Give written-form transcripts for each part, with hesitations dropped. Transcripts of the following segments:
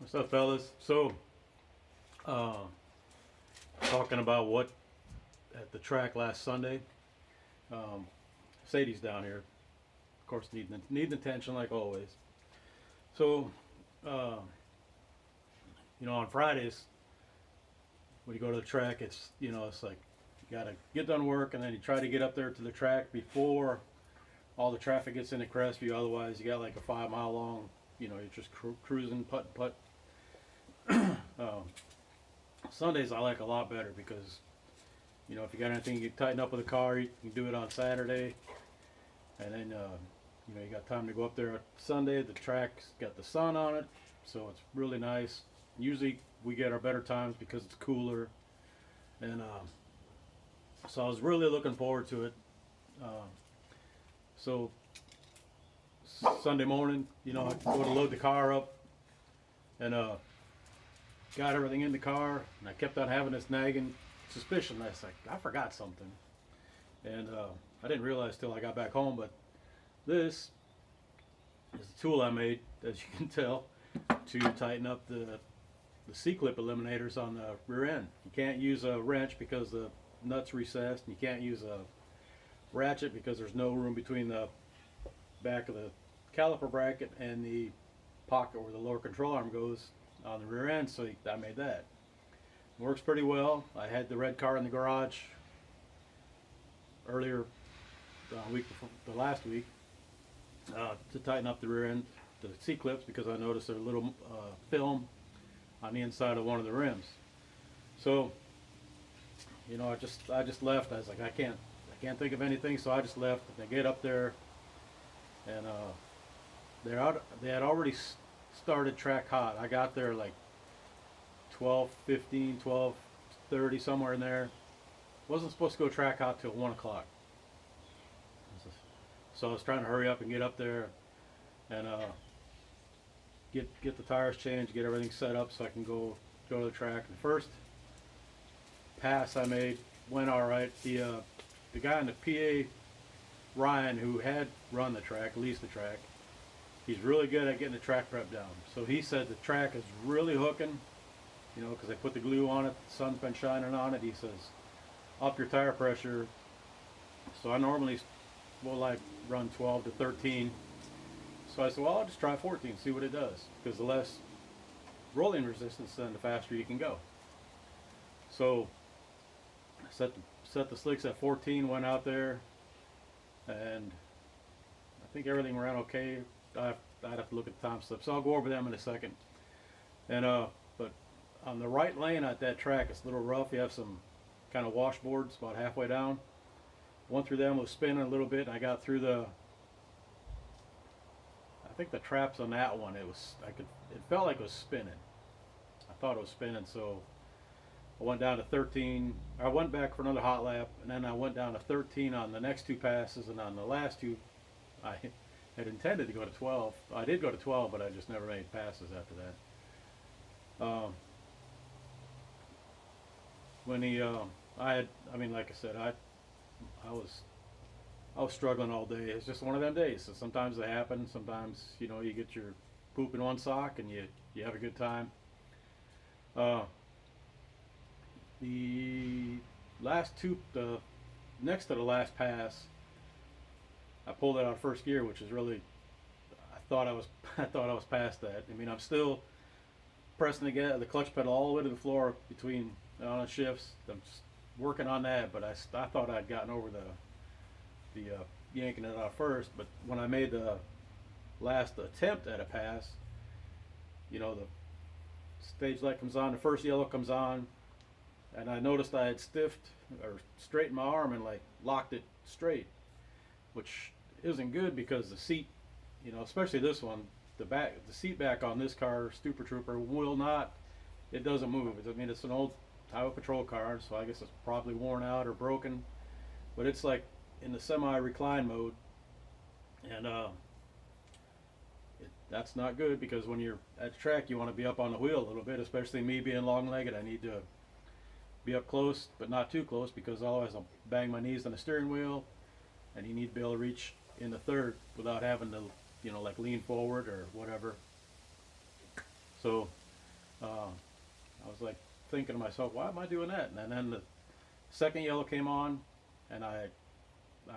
What's up, fellas? So, uh, talking about what at the track last Sunday. Um, Sadie's down here, of course, needing attention like always. So, uh, on Fridays when you go to the track, it's like you gotta get done work and then you try to get up there to the track before all the traffic gets into Crestview. Otherwise, you got like a 5 mile long. You're just cruising, putt putt. Um, Sundays I like a lot better because if you got anything you can tighten up with the car, you can do it on Saturday, and then you got time to go up there Sunday. The track's got the sun on it, so it's really nice. Usually we get our better times because it's cooler, and so I was really looking forward to it. So Sunday morning, I go to load the car up, and got everything in the car, and I kept on having this nagging suspicion. I was like, I forgot something, and I didn't realize till I got back home. But this is a tool I made, as you can tell, to tighten up the C-clip eliminators on the rear end. You can't use a wrench because the nut's recessed, and you can't use a ratchet because there's no room between the back of the caliper bracket and the pocket where the lower control arm goes on the rear end. So I made that. It works pretty well. I had the red car in the garage earlier week before the last week to tighten up the rear end, the C-clips, because I noticed there's a little film on the inside of one of the rims. So I just left. I was like, I can't think of anything, so I just left. And I get up there, and they had already started track hot. I got there like 12:15, 12:30, somewhere in there. Wasn't supposed to go track hot till 1 o'clock. So I was trying to hurry up and get up there and get the tires changed, get everything set up so I can go to the track. The first pass I made went all right. The guy in the PA, Ryan, who had run the track, leased the track, he's really good at getting the track prep down. So he said the track is really hooking, because they put the glue on it, the sun's been shining on it. He says, up your tire pressure. So I normally run 12 to 13. So I said, well, I'll just try 14, see what it does, because the less rolling resistance, then the faster you can go. So I set the slicks at 14, went out there, and I think everything ran okay. I'd have to look at the time slips, so I'll go over them in a second. And but on the right lane at that track, it's a little rough. You have some kind of washboards about halfway down. Went through them, was spinning a little bit, and I got through I think the traps on that one, it felt like it was spinning. I thought it was spinning, so I went down to 13. I went back for another hot lap, and then I went down to 13 on the next two passes, and on the last two, I had intended to go to 12. I did go to 12, but I just never made passes after that. Like I said, I was struggling all day. It's just one of them days. So sometimes they happen. Sometimes you get your poop in one sock and you have a good time. The next to the last pass, I pulled it out of first gear, which is really, I thought I was past that. I mean, I'm still pressing the clutch pedal all the way to the floor between on shifts. I'm just working on that, but I thought I'd gotten over the yanking it out first. But when I made the last attempt at a pass, the stage light comes on, the first yellow comes on, and I noticed I had stiffed or straightened my arm and locked it straight, which isn't good because the seat, especially this one, the seat back on this car, Stupor Trooper, it doesn't move. I mean, it's an old highway patrol car, so I guess it's probably worn out or broken, but it's like in the semi-recline mode, and that's not good, because when you're at the track, you want to be up on the wheel a little bit, especially me being long-legged. I need to be up close, but not too close, because otherwise I'll bang my knees on the steering wheel, and you need to be able to reach in the third without having to, lean forward or whatever. So I was like thinking to myself, why am I doing that? And then the second yellow came on, and I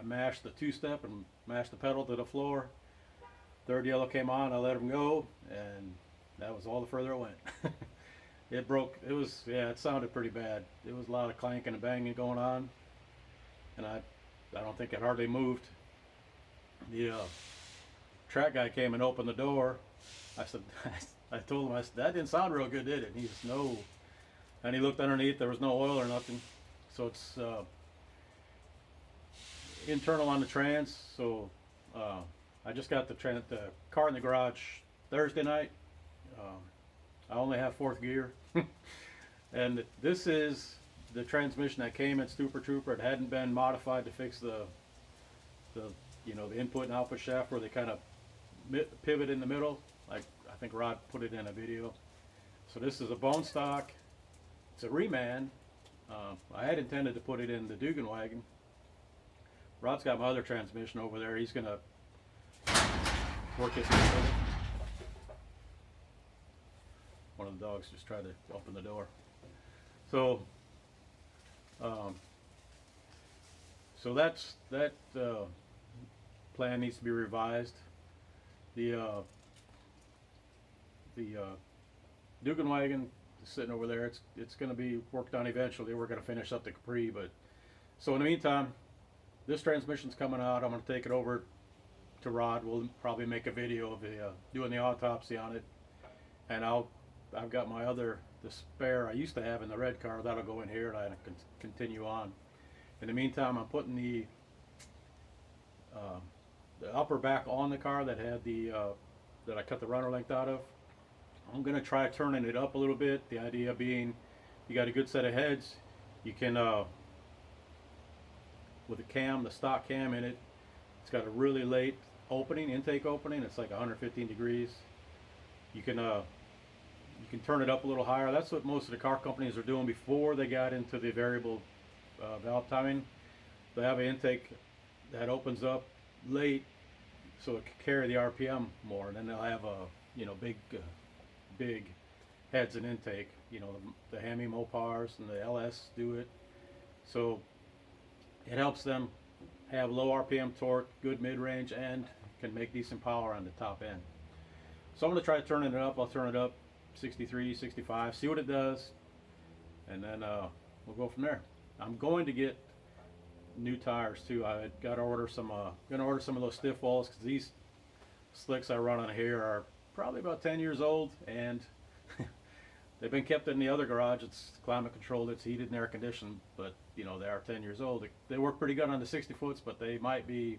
mashed the two-step and mashed the pedal to the floor. Third yellow came on, I let him go, and that was all the further it went. It broke. It was, yeah, it sounded pretty bad. There was a lot of clanking and banging going on, and I don't think it hardly moved. The track guy came and opened the door. I said, I told him, I said, that didn't sound real good, did it? And he said, no. And he looked underneath, there was no oil or nothing. So it's internal on the trans. So I just got the car in the garage Thursday night. I only have fourth gear. And this is the transmission that came in Stupor Trooper. It hadn't been modified to fix the input and output shaft where they kind of pivot in the middle. Like I think Rod put it in a video. So this is a bone stock. It's a reman. I had intended to put it in the Duganwagen. Rod's got my other transmission over there. He's gonna work this with it. One of the dogs just tried to open the door. So, that plan needs to be revised. The Duganwagen is sitting over there. It's going to be worked on eventually. We're going to finish up the Capri, but so in the meantime, this transmission's coming out. I'm going to take it over to Rod. We'll probably make a video of doing the autopsy on it, and I've got the spare I used to have in the red car. That'll go in here, and I can continue on. In the meantime, I'm putting the upper back on the car that had that I cut the runner length out of. I'm going to try turning it up a little bit. The idea being, you got a good set of heads. You can, with the stock cam in it, it's got a really late intake opening. It's like 115 degrees. You can turn it up a little higher. That's what most of the car companies are doing before they got into the variable valve timing. They have an intake that opens up late so it can carry the RPM more, and then they'll have big heads and intake. The Hemi Mopars and the LS do it, so it helps them have low RPM torque, good mid-range, and can make decent power on the top end. So I'm going to try turning it up. I'll turn it up 63, 65, see what it does, and then we'll go from there. I'm going to get new tires too. I got to order some. Gonna order some of those stiff walls, because these slicks I run on here are probably about 10 years old, and they've been kept in the other garage. It's climate controlled, it's heated and air conditioned, but they are 10 years old. They work pretty good on the 60 foots, but they might be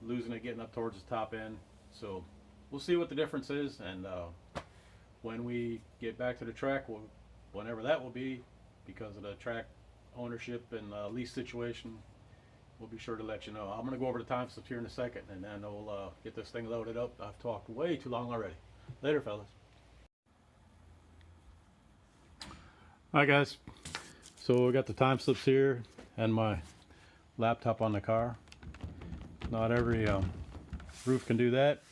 losing it getting up towards the top end. So we'll see what the difference is, and when we get back to the track, whenever that will be, because of the track ownership and lease situation, we'll be sure to let you know. I'm going to go over the time slips here in a second, and then we'll get this thing loaded up. I've talked way too long already. Later, fellas. Alright guys, so we got the time slips here and my laptop on the car. Not every roof can do that.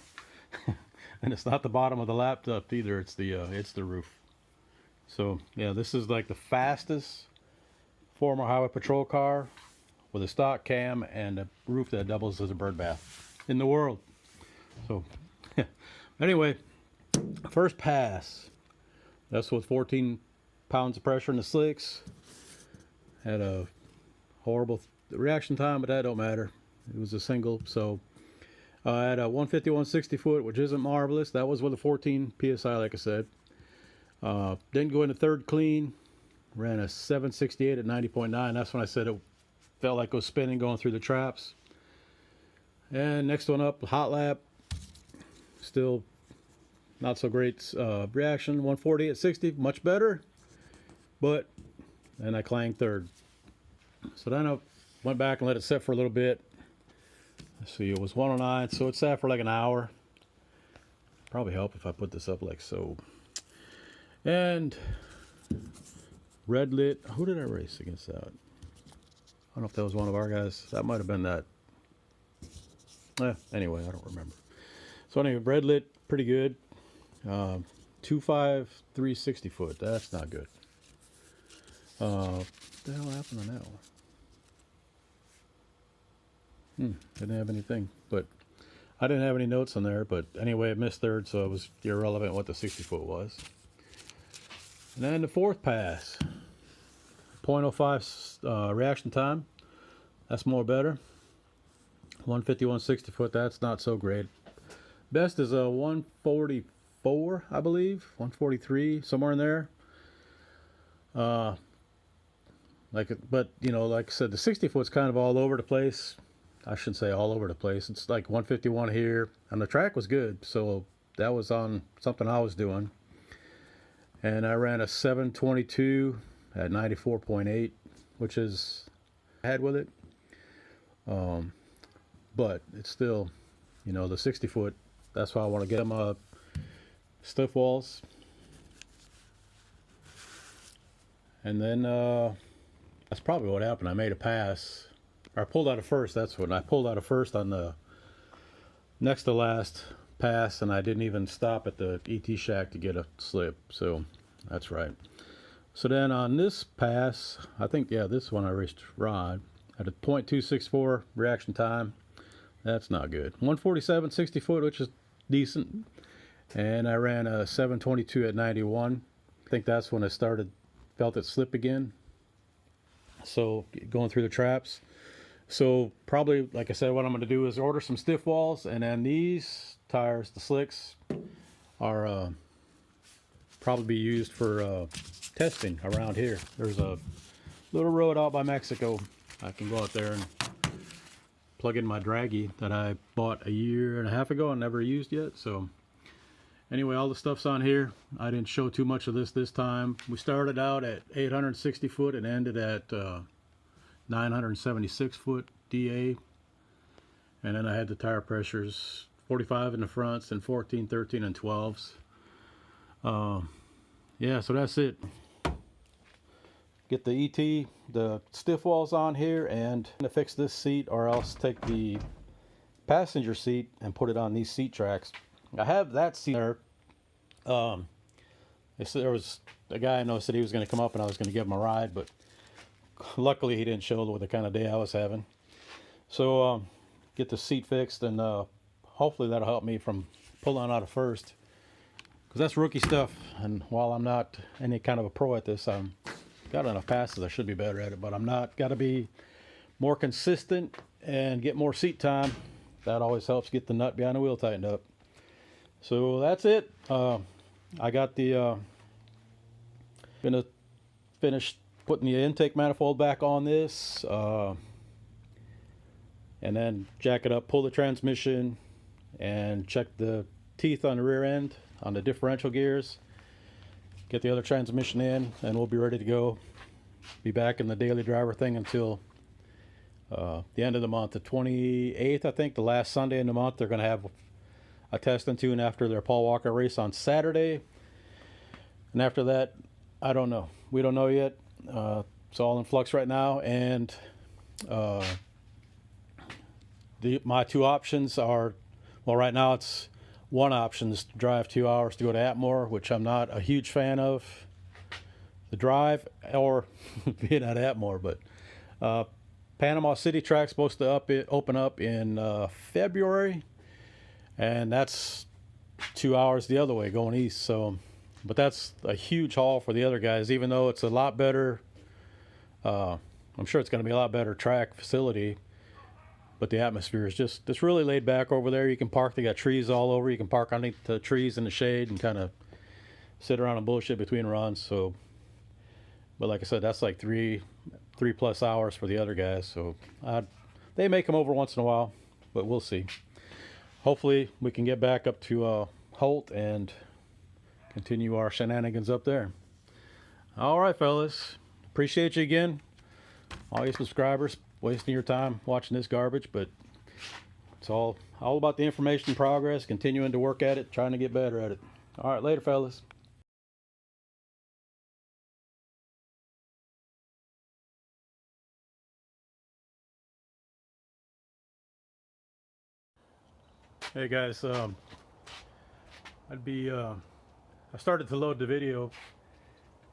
And it's not the bottom of the laptop either, it's the roof. So yeah, this is like the fastest former highway patrol car with a stock cam and a roof that doubles as a bird bath in the world. So anyway, first pass, that's with 14 pounds of pressure in the slicks. Had a horrible reaction time, but that don't matter. It was a single, so I had a 150, 160 foot, which isn't marvelous. That was with a 14 psi, like I said. Didn't go into third clean. Ran a 768 at 90.9. That's when I said it felt like it was spinning going through the traps. And next one up, hot lap. Still not so great reaction. 140 at 60, much better. But then I clanged third. So then I went back and let it sit for a little bit. Let's see, it was 109, so it sat for like an hour. Probably help if I put this up like so. And red lit. Who did I race against that? I don't know if that was one of our guys. That might have been that. Anyway, I don't remember. So anyway, red lit, pretty good. 253 60-foot. That's not good. What the hell happened on that one? Didn't have anything, but I didn't have any notes on there. But anyway, I missed third, so it was irrelevant what the 60-foot was. And then the fourth pass, 0.05 reaction time. That's more better. 151 60-foot. That's not so great. Best is a 144, I believe, 143, somewhere in there. But you know, like I said, the 60-foot's kind of all over the place. I shouldn't say all over the place. It's like 151 here, and the track was good, so that was on something I was doing. And I ran a 722 at 94.8, which is I had with it. But it's still, you know, the 60-foot. That's why I want to get them stiff walls. And then that's probably what happened. I made a pass. Or I pulled out of first. That's when I pulled out of first on the next to last pass, and I didn't even stop at the ET shack to get a slip. So that's right. So then on this pass, I think, yeah, this one I raced rod at a 0.264 reaction time. That's not good. 147 60-foot, which is decent. And I ran a 722 at 91. I think that's when I felt it slip again. So going through the traps. So probably, like I said, what I'm going to do is order some stiff walls, and then these tires, the slicks, are probably be used for testing around here. There's a little road out by Mexico. I can go out there and plug in my draggy that I bought a year and a half ago and never used yet. So anyway, all the stuff's on here. I didn't show too much of this time. We started out at 860 foot and ended at 976 foot DA. And then I had the tire pressures, 45 in the fronts and 14, 13, and 12s. Yeah, so that's it. Get the ET, the stiff walls on here, and to fix this seat, or else take the passenger seat and put it on these seat tracks. I have that seat there. There was a guy I know said he was going to come up and I was going to give him a ride, but luckily he didn't show with the kind of day I was having. So get the seat fixed, and hopefully that'll help me from pulling out of first, because that's rookie stuff. And while I'm not any kind of a pro at this, I'm got enough passes. I should be better at it, but I'm not. Got to be more consistent and get more seat time. That always helps get the nut behind the wheel tightened up. So that's it. I got the gonna finish putting the intake manifold back on this, and then jack it up, pull the transmission, and check the teeth on the rear end on the differential gears. Get the other transmission in, and we'll be ready to go. Be back in the daily driver thing until the end of the month, the 28th, I think, the last Sunday in the month. They're going to have a test and tune after their Paul Walker race on Saturday. And after that, I don't know. We don't know yet. It's all in flux right now. And my two options are, well, right now it's one option is to drive 2 hours to go to Atmore, which I'm not a huge fan of the drive or being at Atmore. But Panama City track's supposed to open up in February, and that's 2 hours the other way going east. So, but that's a huge haul for the other guys, even though it's a lot better. I'm sure it's going to be a lot better track facility. But the atmosphere is just really laid back over there. You can park. They got trees all over. You can park underneath the trees in the shade and kind of sit around and bullshit between runs. So, but like I said, that's like three plus hours for the other guys. So they make them over once in a while, but we'll see. Hopefully we can get back up to Holt and continue our shenanigans up there. All right, fellas. Appreciate you again. All you subscribers. Wasting your time watching this garbage, but it's all about the information progress, continuing to work at it, trying to get better at it. All right, later, fellas. Hey guys, I'd be I started to load the video,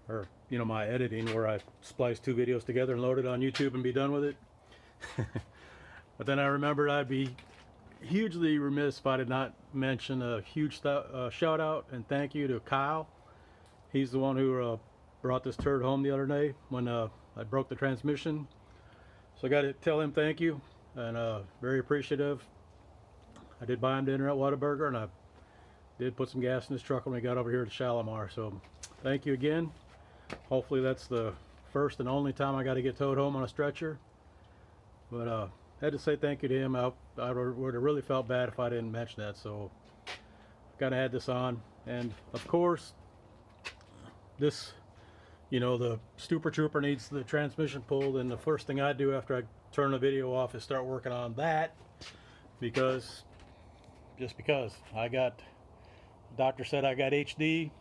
or you know, my editing, where I splice 2 videos together and load it on YouTube and be done with it. But then I remembered I'd be hugely remiss if I did not mention a huge shout out and thank you to Kyle. He's the one who brought this turd home the other day when I broke the transmission. So I got to tell him thank you, and very appreciative. I did buy him dinner at Whataburger, and I did put some gas in his truck when we got over here to Shalimar. So thank you again. Hopefully that's the first and only time I got to get towed home on a stretcher. But I had to say thank you to him. I would have really felt bad if I didn't mention that. So kind of had this on. And of course, this, you know, the Stupor Trooper needs the transmission pulled, and the first thing I do after I turn the video off is start working on that, because I got, the doctor said I got HD,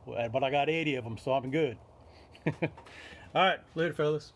but I got 80 of them, so I'm good. All right, later fellas.